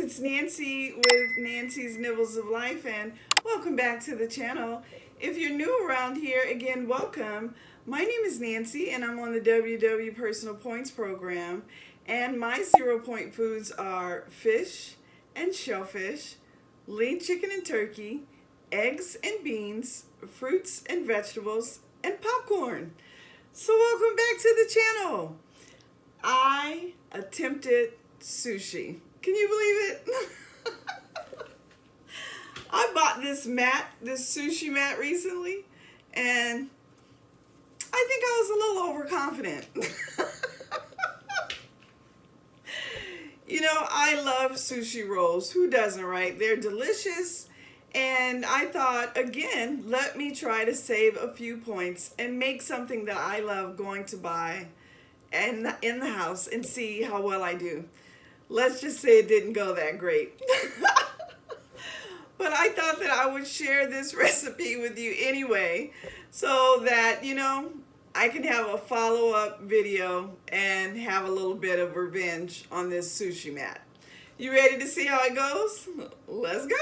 it's Nancy with Nancy's Nibbles of Life, and welcome back to the channel. If you're new around here, again, welcome. My name is Nancy, and I'm on the WW Personal Points program, and my 0-point foods are fish and shellfish, lean chicken and turkey, eggs and beans, fruits and vegetables, and popcorn. So welcome back to the channel. I attempted sushi. Can you believe it? I bought this sushi mat recently, and I think I was a little overconfident. You know, I love sushi rolls. Who doesn't, right? They're delicious. And I thought, again, let me try to save a few points and make something that I love going to buy and in the house and see how well I do. Let's just say it didn't go that great. But I thought that I would share this recipe with you anyway, so that, you know, I can have a follow-up video and have a little bit of revenge on this sushi mat. You ready to see how it goes? Let's go.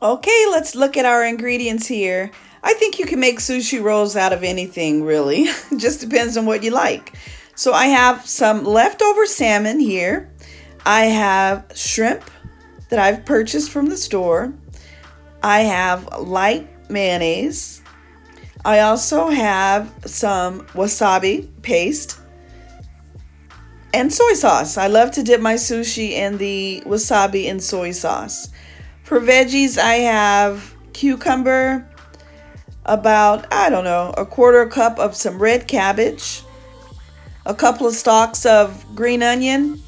Okay, let's look at our ingredients here. I think you can make sushi rolls out of anything, really. It just depends on what you like. So I have some leftover salmon here. I have shrimp that I've purchased from the store. I have light mayonnaise. I also have some wasabi paste and soy sauce. I love to dip my sushi in the wasabi and soy sauce. For veggies, I have cucumber, about, I don't know, a quarter cup of some red cabbage, a couple of stalks of green onion,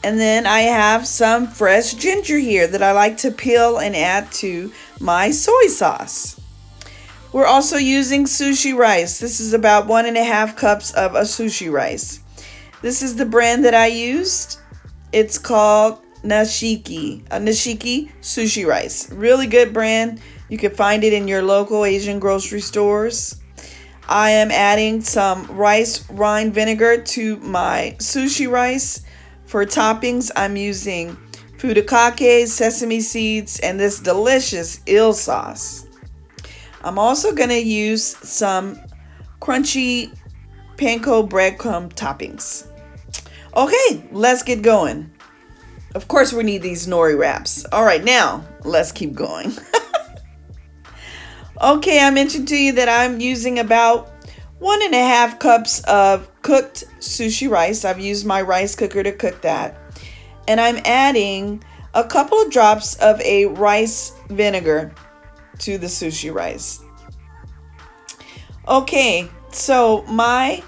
and then I have some fresh ginger here that I like to peel and add to my soy sauce. We're also using sushi rice. This is about 1.5 cups of a sushi rice. This is the brand that I used. It's called Nishiki sushi rice. Really good brand. You can find it in your local Asian grocery stores. I am adding some rice rind vinegar to my sushi rice. For toppings, I'm using furikake, sesame seeds, and this delicious eel sauce. I'm also going to use some crunchy panko breadcrumb toppings. Okay, let's get going. Of course, we need these nori wraps. All right, now let's keep going. Okay, I mentioned to you that I'm using about 1.5 cups of cooked sushi rice. I've used my rice cooker to cook that. And I'm adding a couple of drops of a rice vinegar to the sushi rice. Okay, so my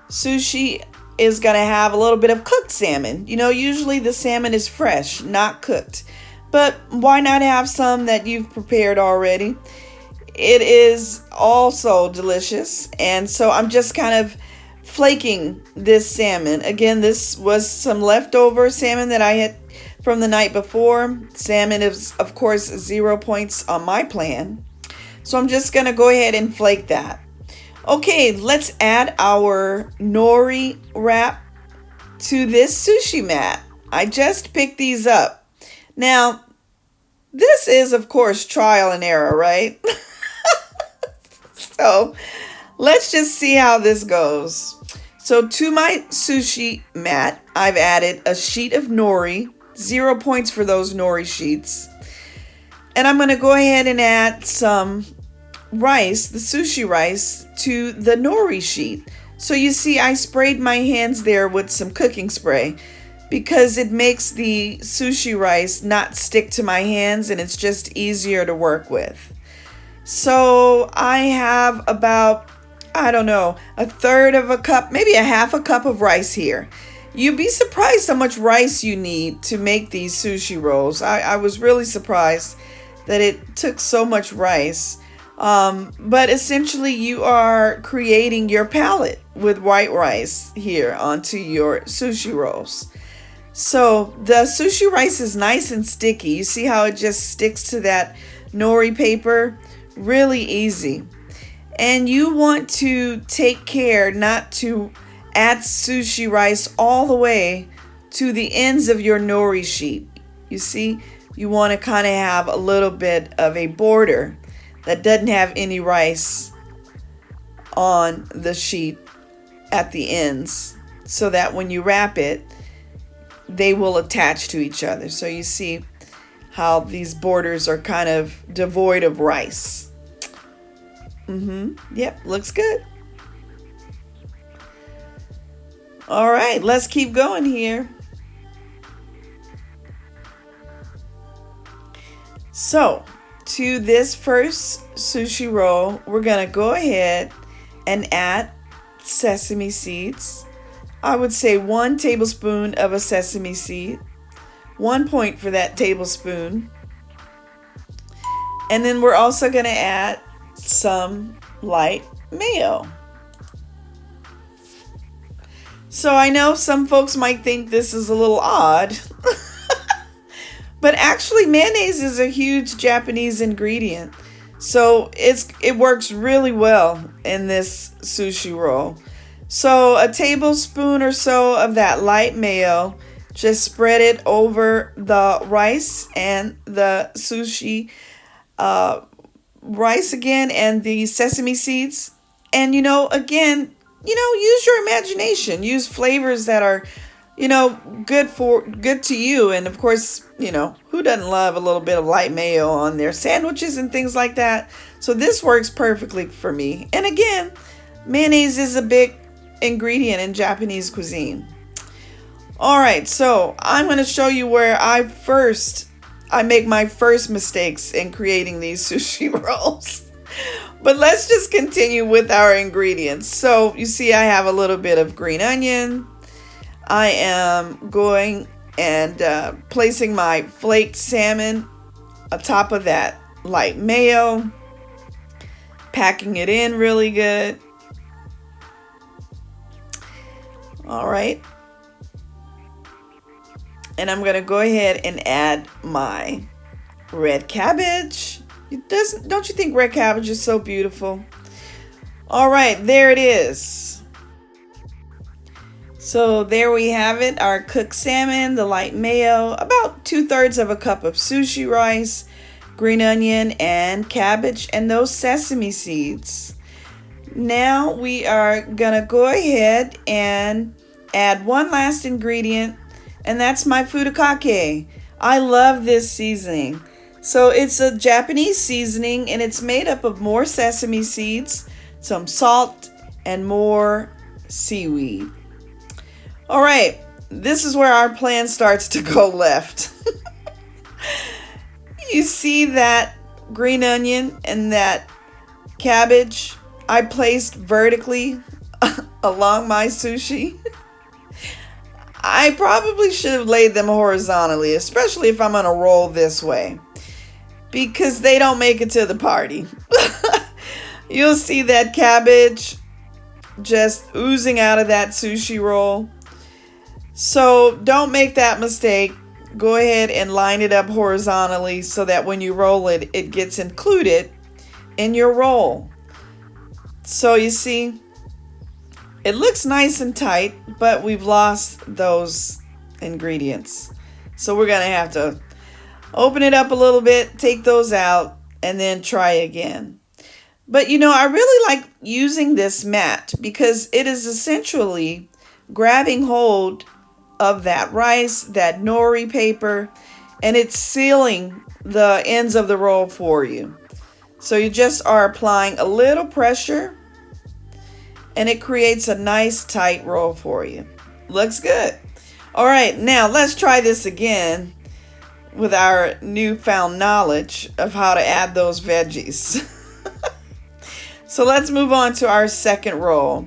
sushi is going to have a little bit of cooked salmon. You know, usually the salmon is fresh, not cooked. But why not have some that you've prepared already? It is also delicious. And so I'm just kind of flaking this salmon. Again, this was some leftover salmon that I had from the night before. Salmon is, of course, 0 points on my plan. So I'm just going to go ahead and flake that. Okay, let's add our nori wrap to this sushi mat. I just picked these up. Now, this is, of course, trial and error, right? So let's just see how this goes. So to my sushi mat, I've added a sheet of nori, 0 points for those nori sheets. And I'm going to go ahead and add some rice, the sushi rice, to the nori sheet. So you see, I sprayed my hands there with some cooking spray because it makes the sushi rice not stick to my hands and it's just easier to work with. So I have about, I don't know, 1/3 cup, maybe 1/2 cup of rice here. You'd be surprised how much rice you need to make these sushi rolls. I was really surprised that it took so much rice. But essentially you are creating your palette with white rice here onto your sushi rolls. So the sushi rice is nice and sticky. You see how it just sticks to that nori paper? Really easy. And you want to take care not to add sushi rice all the way to the ends of your nori sheet. You see, you want to kind of have a little bit of a border that doesn't have any rice on the sheet at the ends, so that when you wrap it, they will attach to each other. So you see how these borders are kind of devoid of rice. Yep, looks good. All right, let's keep going here. So, to this first sushi roll, we're going to go ahead and add sesame seeds. I would say 1 tablespoon of a sesame seed. 1 point for that tablespoon. And then we're also going to add some light mayo. So I know some folks might think this is a little odd, but actually mayonnaise is a huge Japanese ingredient. So it works really well in this sushi roll. So a tablespoon or so of that light mayo, just spread it over the rice and the sushi rice again, and the sesame seeds. And again, use your imagination. Use flavors that are, good to you. And of course, who doesn't love a little bit of light mayo on their sandwiches and things like that? So this works perfectly for me. And again, mayonnaise is a big ingredient in Japanese cuisine. All right, so I'm going to show you where I make my first mistakes in creating these sushi rolls. But let's just continue with our ingredients. So you see I have a little bit of green onion. I am going and placing my flaked salmon atop of that light mayo, packing it in really good. All right. And I'm going to go ahead and add my red cabbage. Don't you think red cabbage is so beautiful? All right, there it is. So there we have it, our cooked salmon, the light mayo, about 2/3 of a cup of sushi rice, green onion and cabbage, and those sesame seeds. Now we are gonna go ahead and add one last ingredient, and that's my furikake. I love this seasoning. So it's a Japanese seasoning, and it's made up of more sesame seeds, some salt, and more seaweed. All right, this is where our plan starts to go left. You see that green onion and that cabbage I placed vertically along my sushi? I probably should have laid them horizontally, especially if I'm gonna roll this way, because they don't make it to the party. You'll see that cabbage just oozing out of that sushi roll. So don't make that mistake. Go ahead and line it up horizontally so that when you roll it, it gets included in your roll. So you see, it looks nice and tight, but we've lost those ingredients. So we're gonna have to open it up a little bit, take those out, and then try again. But I really like using this mat because it is essentially grabbing hold of that rice, that nori paper, and it's sealing the ends of the roll for you. So you just are applying a little pressure, and it creates a nice tight roll for you. Looks good. All right, now let's try this again with our newfound knowledge of how to add those veggies. So let's move on to our second roll.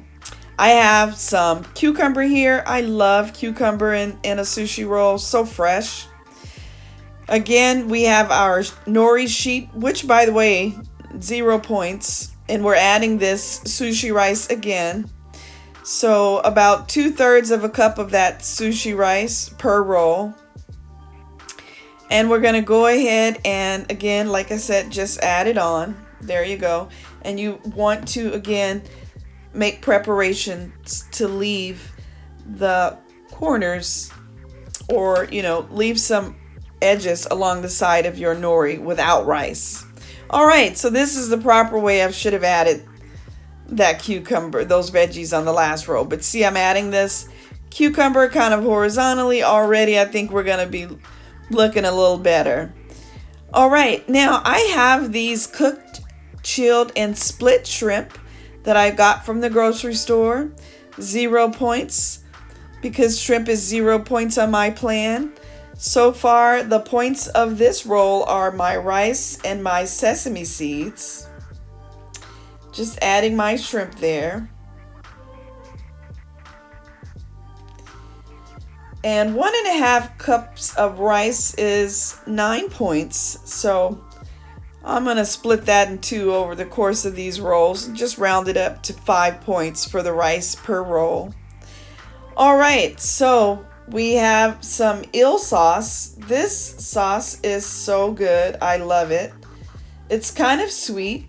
I have some cucumber here. I love cucumber in a sushi roll, so fresh. Again, we have our nori sheet, which by the way, 0 points. And we're adding this sushi rice again. So about 2/3 of a cup of that sushi rice per roll. And we're gonna go ahead and again, like I said, just add it on. There you go. And you want to, again, make preparations to leave the corners or, you know, leave some edges along the side of your nori without rice. All right, so this is the proper way. I should have added that cucumber, those veggies on the last row. But see, I'm adding this cucumber kind of horizontally already. I think we're going to be looking a little better. All right, now I have these cooked, chilled, and split shrimp that I got from the grocery store. 0 points because shrimp is 0 points on my plan. So far, the points of this roll are my rice and my sesame seeds. Just adding my shrimp there. And 1.5 cups of rice is 9 points. So I'm going to split that in two over the course of these rolls. Just round it up to 5 points for the rice per roll. All right, so we have some eel sauce. This sauce is so good. I love it. It's kind of sweet.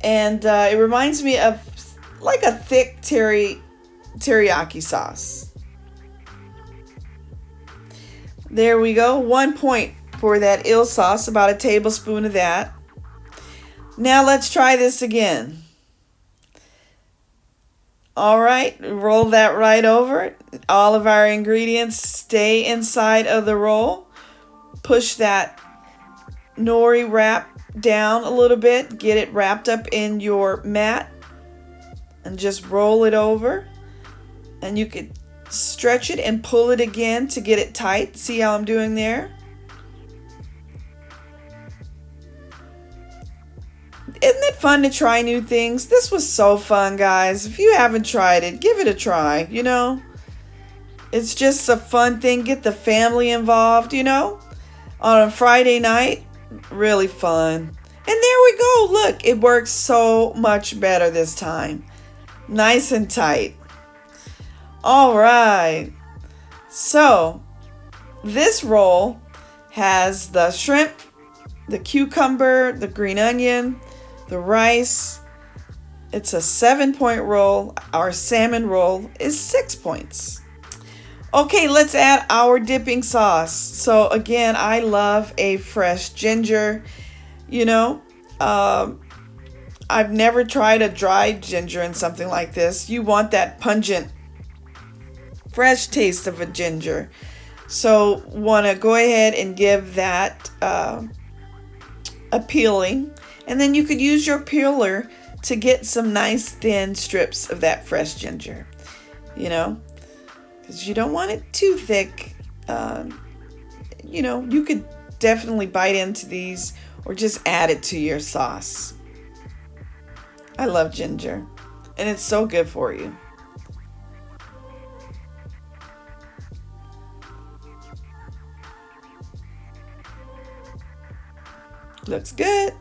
And it reminds me of like a thick teriyaki sauce. There we go. 1 point for that eel sauce, about a tablespoon of that. Now let's try this again. All right, roll that right over. All of our ingredients stay inside of the roll. Push that nori wrap down a little bit. Get it wrapped up in your mat and just roll it over. And you could stretch it and pull it again to get it tight. See how I'm doing there? Isn't it fun to try new things? This was so fun, guys. If you haven't tried it, give it a try, you know? It's just a fun thing. Get the family involved, you know? On a Friday night, really fun. And there we go. Look, it works so much better this time. Nice and tight. All right. So, this roll has the shrimp, the cucumber, the green onion, the rice. It's a 7-point roll. Our salmon roll is 6 points. Okay, let's add our dipping sauce. So again, I love a fresh ginger. You know, I've never tried a dried ginger in something like this. You want that pungent, fresh taste of a ginger. So want to go ahead and give that a peeling. And then you could use your peeler to get some nice thin strips of that fresh ginger, you know, because you don't want it too thick. You know, you could definitely bite into these or just add it to your sauce. I love ginger, and it's so good for you. Looks good.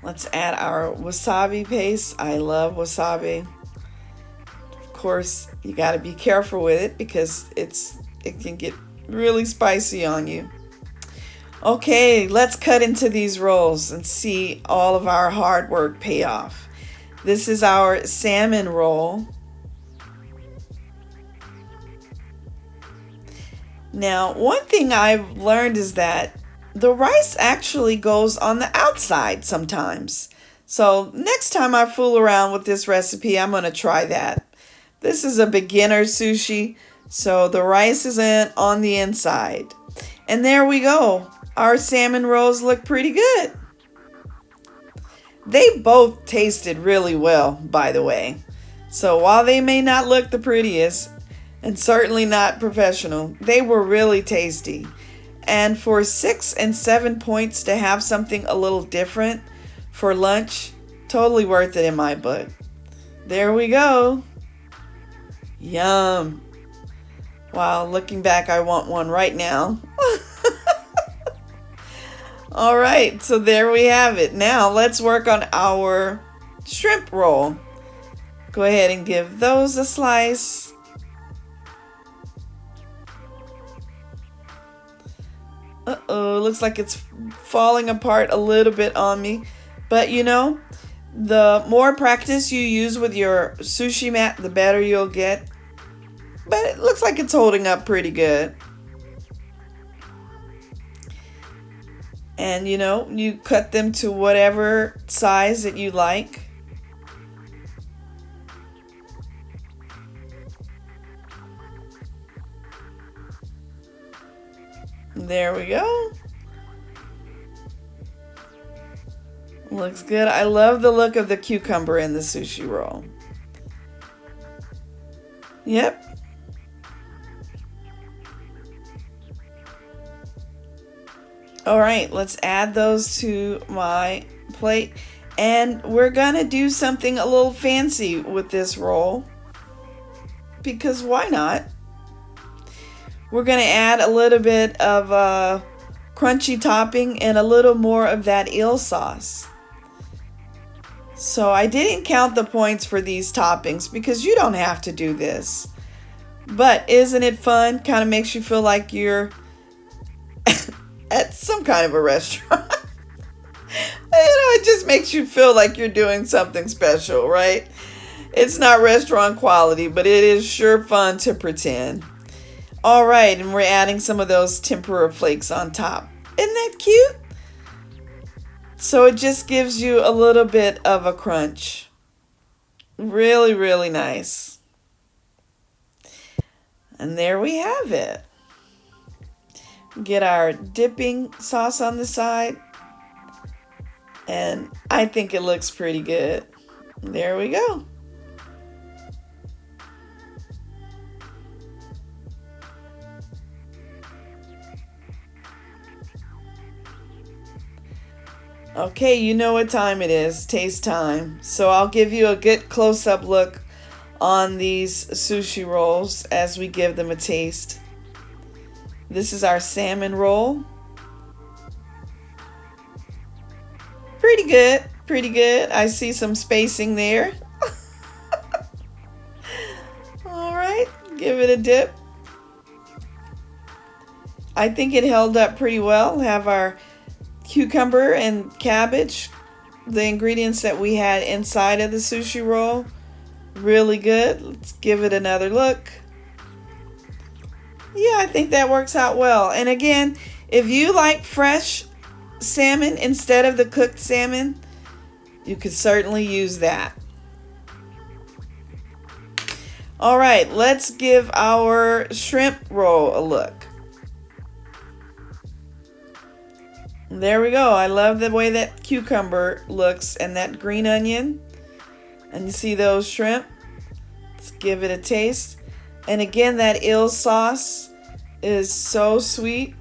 Let's add our wasabi paste. I love wasabi. Of course, you got to be careful with it because it can get really spicy on you. Okay, let's cut into these rolls and see all of our hard work pay off. This is our salmon roll. Now, one thing I've learned is that the rice actually goes on the outside sometimes. So next time I fool around with this recipe, I'm going to try that. This is a beginner sushi, so the rice isn't on the inside. And there we go. Our salmon rolls look pretty good. They both tasted really well, by the way. So while they may not look the prettiest, and certainly not professional, they were really tasty. And for 6 and 7 points to have something a little different for lunch, totally worth it in my book. There we go. Yum. Wow, looking back, I want one right now. All right, so there we have it. Now let's work on our shrimp roll. Go ahead and give those a slice. Uh-oh, looks like it's falling apart a little bit on me. But you know, The more practice you use with your sushi mat, the better you'll get. But it looks like it's holding up pretty good. And you know, you cut them to whatever size that you like. There we go. Looks good. I love the look of the cucumber in the sushi roll. Yep. All right, let's add those to my plate. And we're gonna do something a little fancy with this roll, because why not? We're gonna add a little bit of crunchy topping and a little more of that eel sauce. So I didn't count the points for these toppings because you don't have to do this. But isn't it fun? Kind of makes you feel like you're at some kind of a restaurant. It just makes you feel like you're doing something special, right? It's not restaurant quality, but it is sure fun to pretend. All right, and we're adding some of those tempura flakes on top. Isn't that cute? So it just gives you a little bit of a crunch. Really, really nice. And there we have it. Get our dipping sauce on the side. And I think it looks pretty good. There we go. Okay, you know what time it is, taste time. So I'll give you a good close-up look on these sushi rolls as we give them a taste. This is our salmon roll. Pretty good, pretty good. I see some spacing there. All right, give it a dip. I think it held up pretty well. Have our cucumber and cabbage, the ingredients that we had inside of the sushi roll. Really good. Let's give it another look. Yeah, I think that works out well. And again, if you like fresh salmon instead of the cooked salmon, you could certainly use that. All right, let's give our shrimp roll a look. There we go. I love the way that cucumber looks and that green onion. And you see those shrimp? Let's give it a taste. And again, that eel sauce is so sweet.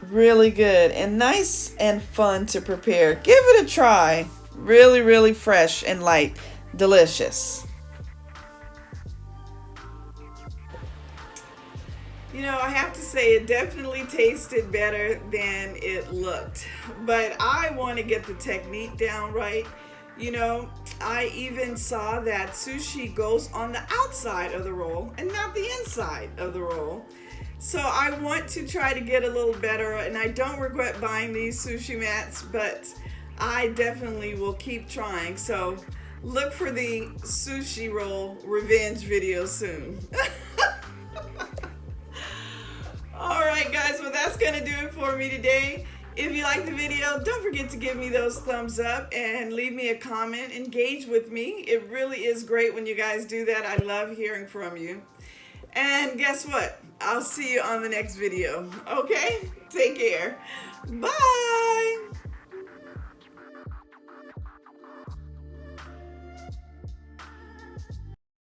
Really good and nice and fun to prepare. Give it a try. Really, really fresh and light. Delicious. You know, I have to say it definitely tasted better than it looked. But I want to get the technique down right. You know, I even saw that sushi goes on the outside of the roll and not the inside of the roll. So I want to try to get a little better, and I don't regret buying these sushi mats, but I definitely will keep trying. So look for the sushi roll revenge video soon. All right, guys, well, that's going to do it for me today. If you like the video, don't forget to give me those thumbs up and leave me a comment. Engage with me. It really is great when you guys do that. I love hearing from you. And guess what? I'll see you on the next video. Okay? Take care. Bye.